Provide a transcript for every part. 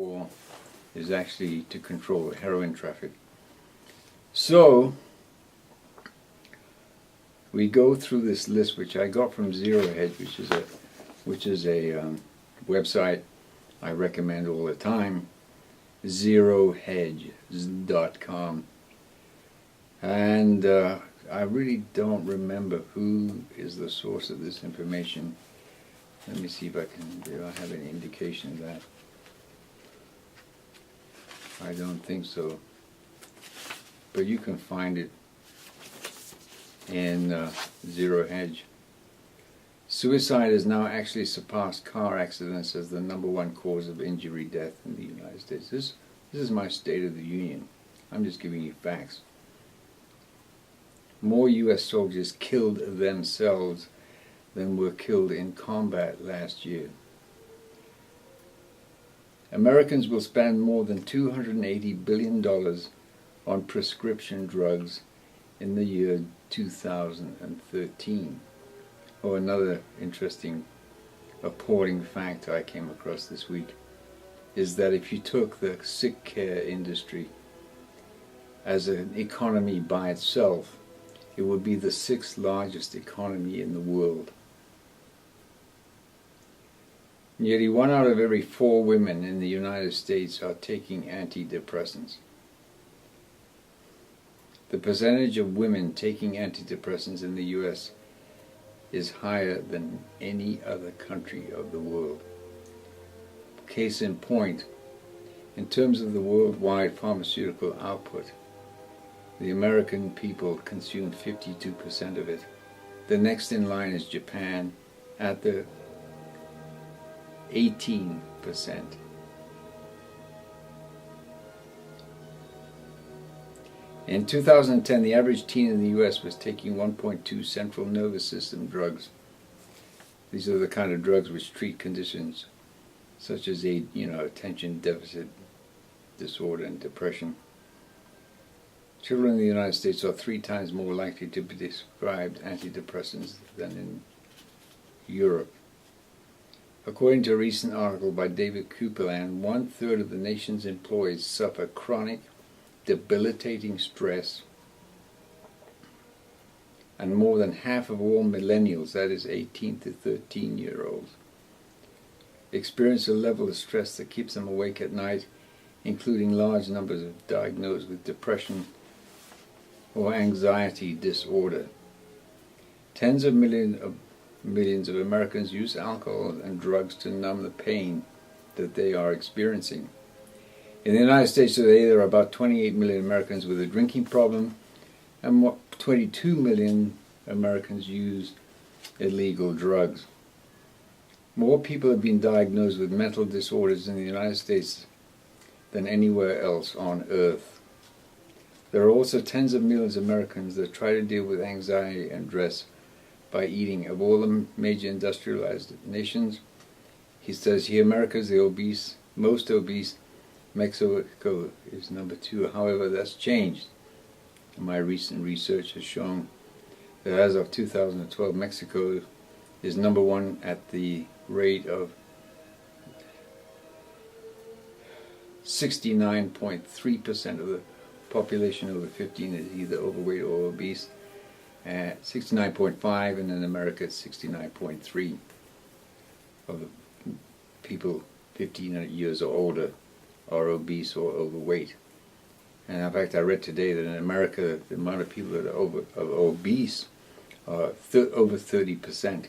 war is actually to control heroin traffic. So we go through this list, which I got from Zero Hedge, which is a website I recommend all the time, zerohedge.com. And I really don't remember who is the source of this information. Let me see if I have any indication of that. I don't think so. But you can find it in Zero Hedge. Suicide has now actually surpassed car accidents as the #1 cause of injury death in the United States. This is my State of the Union. I'm just giving you facts. More U.S. soldiers killed themselves than were killed in combat last year. Americans will spend more than $280 billion on prescription drugs in the year 2013. Oh, another interesting, appalling fact I came across this week is that if you took the sick care industry as an economy by itself, it would be the 6th largest economy in the world. Nearly 1 out of every 4 women in the United States are taking antidepressants. The percentage of women taking antidepressants in the U.S. is higher than any other country of the world. Case in point, in terms of the worldwide pharmaceutical output, the American people consume 52% of it. The next in line is Japan at the 18%. In 2010, the average teen in the U.S. was taking 1.2 central nervous system drugs. These are the kind of drugs which treat conditions such as attention deficit disorder and depression. Children in the United States are 3 times more likely to be prescribed antidepressants than in Europe. According to a recent article by David Copeland, 1/3 of the nation's employees suffer chronic, debilitating stress, and more than half of all millennials, that is 18 to 13-year-olds, experience a level of stress that keeps them awake at night, including large numbers of diagnosed with depression or anxiety disorder. Tens of millions of Americans use alcohol and drugs to numb the pain that they are experiencing. In the United States today, there are about 28 million Americans with a drinking problem, and 22 million Americans use illegal drugs. More people have been diagnosed with mental disorders in the United States than anywhere else on earth. There are also tens of millions of Americans that try to deal with anxiety and stress by eating. Of all the major industrialized nations, he says here America is the most obese. Mexico is #2. However, that's changed. My recent research has shown that as of 2012, Mexico is #1 at the rate of 69.3% of the population over 15 is either overweight or obese. 69.5, and in America it's 69.3 of the people 15 years or older are obese or overweight. And in fact, I read today that in America, the amount of people that are obese are over 30%.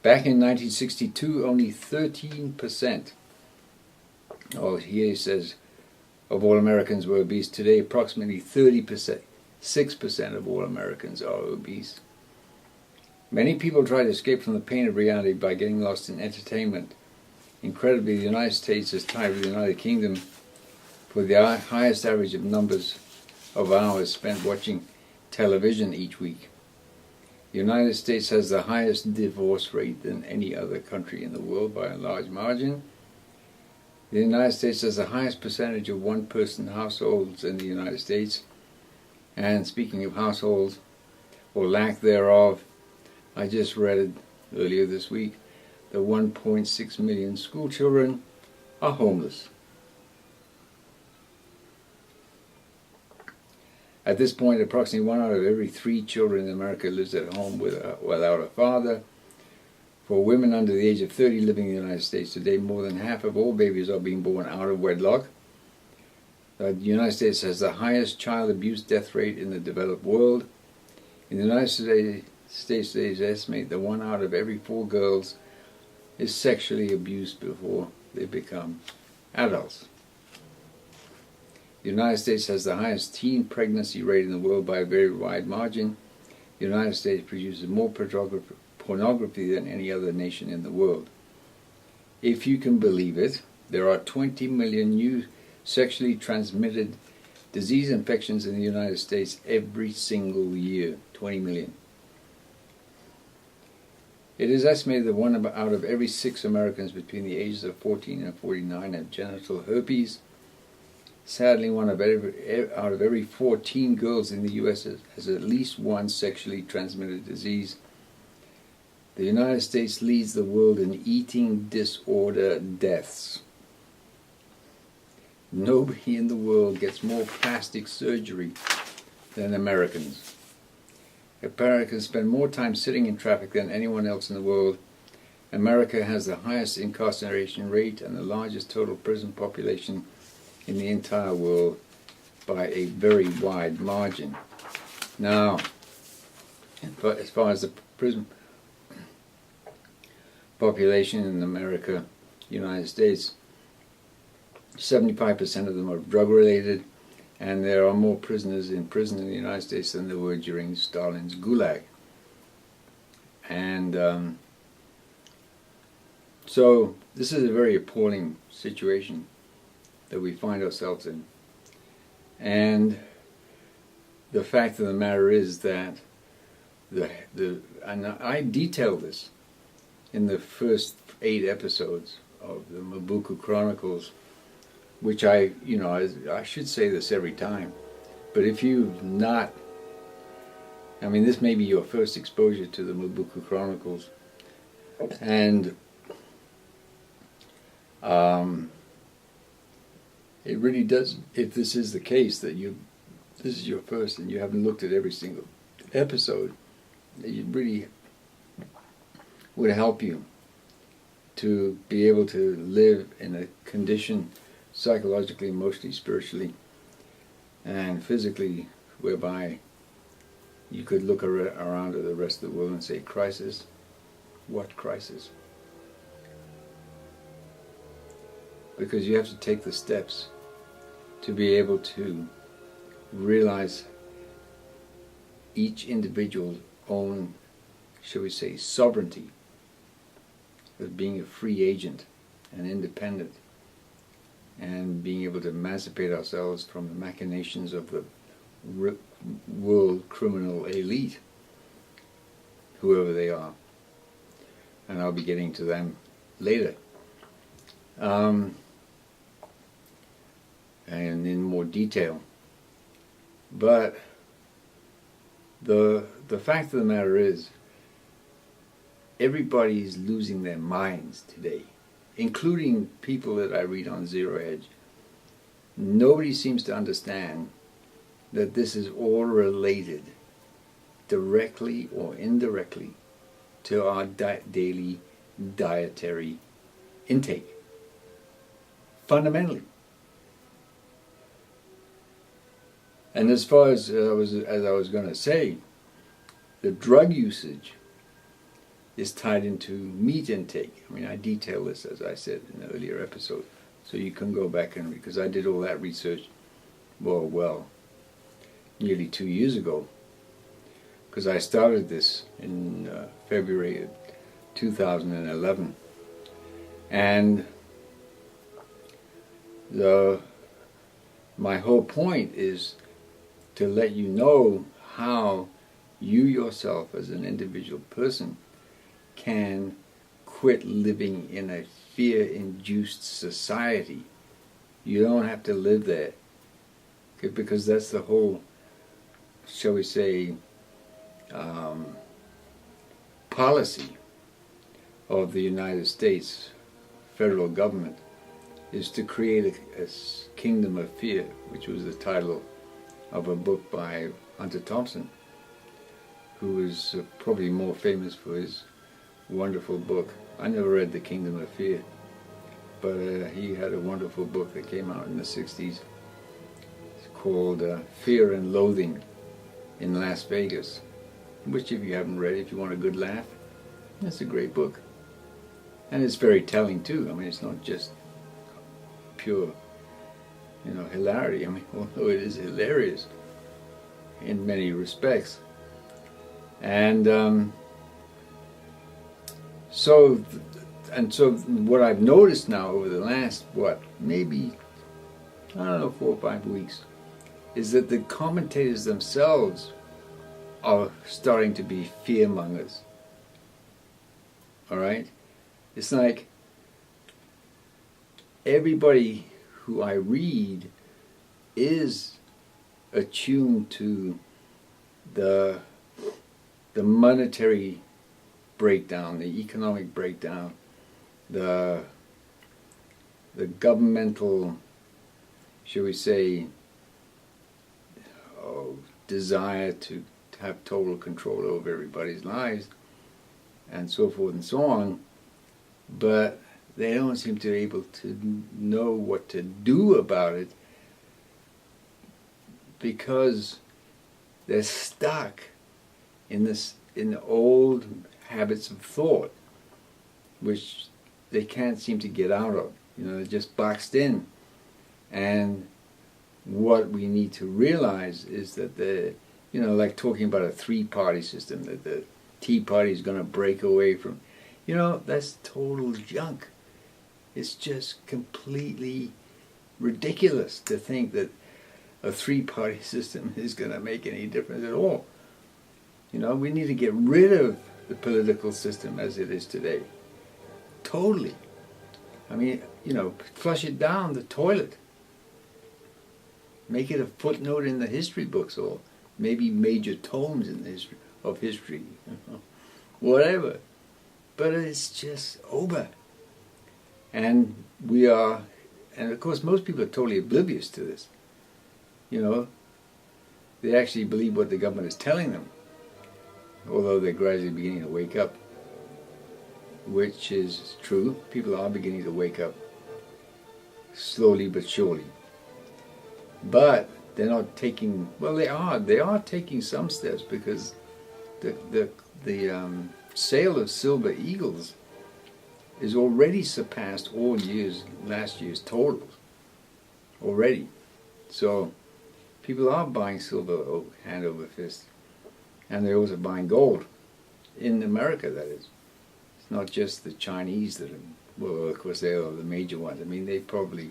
Back in 1962, only 13%, here he says, of all Americans were obese. Today, approximately 30%, 6% of all Americans are obese. Many people try to escape from the pain of reality by getting lost in entertainment. Incredibly, the United States is tied with the United Kingdom for the highest average of numbers of hours spent watching television each week. The United States has the highest divorce rate than any other country in the world by a large margin. The United States has the highest percentage of one-person households in the United States. And speaking of households, or lack thereof, I just read earlier this week the 1.6 million school children are homeless. At this point, approximately 1 out of every 3 children in America lives at home without a father. For women under the age of 30 living in the United States today, more than half of all babies are being born out of wedlock. The United States has the highest child abuse death rate in the developed world. In the United States, they estimate that 1 out of every 4 girls is sexually abused before they become adults. The United States has the highest teen pregnancy rate in the world by a very wide margin. The United States produces more pornography than any other nation in the world. If you can believe it, there are 20 million new sexually transmitted disease infections in the United States every single year. 20 million. It is estimated that 1 out of every 6 Americans between the ages of 14 and 49 have genital herpes. Sadly, 1 out of every 14 girls in the U.S. has at least one sexually transmitted disease. The United States leads the world in eating disorder deaths. Nobody in the world gets more plastic surgery than Americans. Americans spend more time sitting in traffic than anyone else in the world. America has the highest incarceration rate and the largest total prison population in the entire world by a very wide margin. Now, as far as the prison population in America, United States, 75% of them are drug-related, and there are more prisoners in prison in the United States than there were during Stalin's Gulag. And so this is a very appalling situation that we find ourselves in. And the fact of the matter is that and I detail this in the first 8 episodes of the Mobuku Chronicles, which I should say this every time, but if you've not, this may be your first exposure to the Mobuku Chronicles, and it really does, if this is the case, that this is your first and you haven't looked at every single episode, it really would help you to be able to live in a condition psychologically, emotionally, spiritually, and physically, whereby you could look around at the rest of the world and say, crisis? What crisis? Because you have to take the steps to be able to realize each individual's own, shall we say, sovereignty of being a free agent and independent, and being able to emancipate ourselves from the machinations of the world criminal elite, whoever they are. And I'll be getting to them later. And in more detail. But the fact of the matter is, everybody's losing their minds today, including people that I read on Zero Edge. Nobody seems to understand that this is all related, directly or indirectly, to our daily dietary intake. Fundamentally. And as far as I was going to say, the drug usage is tied into meat intake. I detail this, as I said in an earlier episode, so you can go back and read, because I did all that research, nearly 2 years ago, because I started this in February of 2011, and my whole point is to let you know how you yourself as an individual person can quit living in a fear-induced society. You don't have to live there, because that's the whole, shall we say, policy of the United States federal government is to create a kingdom of fear, which was the title of a book by Hunter Thompson, who is probably more famous for his wonderful book. I never read The Kingdom of Fear, but he had a wonderful book that came out in the 60s. It's called Fear and Loathing in Las Vegas, which, if you haven't read, if you want a good laugh, that's a great book. And it's very telling too. I mean, it's not just pure, hilarity. I mean, although it is hilarious in many respects. And so what I've noticed now over the last, maybe, I don't know, 4 or 5 weeks, is that the commentators themselves are starting to be fearmongers. All right? It's like everybody who I read is attuned to the monetary breakdown, the economic breakdown, the governmental, shall we say, desire to have total control over everybody's lives, and so forth and so on, but they don't seem to be able to know what to do about it because they're stuck in the old habits of thought, which they can't seem to get out of. They're just boxed in. And what we need to realize is that like talking about a 3-party system, that the Tea Party is going to break away from, that's total junk. It's just completely ridiculous to think that a 3-party system is going to make any difference at all. We need to get rid of the political system as it is today. Totally. I mean, flush it down the toilet. Make it a footnote in the history books, or maybe major tomes in the history of history. Whatever. But it's just over. And and of course most people are totally oblivious to this. They actually believe what the government is telling them, although they're gradually beginning to wake up, which is true. People are beginning to wake up, slowly but surely. But they're not taking, they are taking some steps, because the sale of silver eagles is already surpassed last year's totals already. So people are buying silver hand over fist, and they're also buying gold in America, that is. It's not just the Chinese that are, of course they are the major ones. I mean, they probably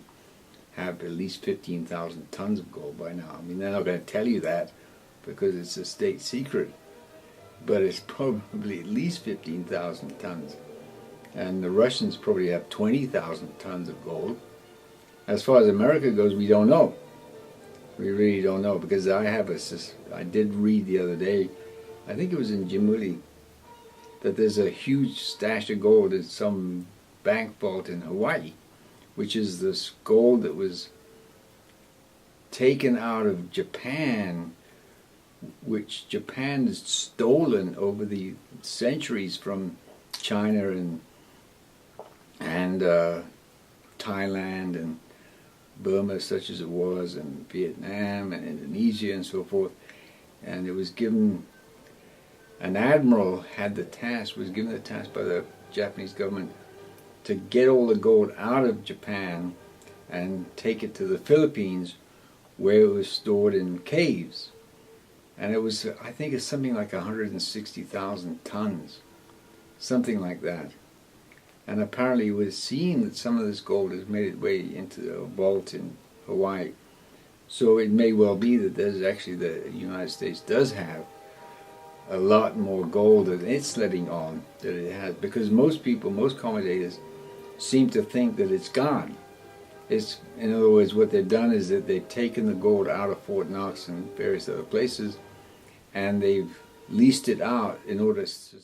have at least 15,000 tons of gold by now. I mean, they're not going to tell you that because it's a state secret, but it's probably at least 15,000 tons. And the Russians probably have 20,000 tons of gold. As far as America goes, we don't know. We really don't know, because I did read the other day, I think it was in Jimuli, that there's a huge stash of gold in some bank vault in Hawaii, which is this gold that was taken out of Japan, which Japan has stolen over the centuries from China and Thailand and Burma, such as it was, and Vietnam and Indonesia and so forth. And it was given, an admiral was given the task by the Japanese government to get all the gold out of Japan and take it to the Philippines, where it was stored in caves. And it was, I think it's something like 160,000 tons, something like that. And apparently it was seen that some of this gold has made its way into a vault in Hawaii. So it may well be that the United States does have a lot more gold than it's letting on that it has, because most commentators seem to think that it's gone. In other words, what they've done is that they've taken the gold out of Fort Knox and various other places, and they've leased it out in order to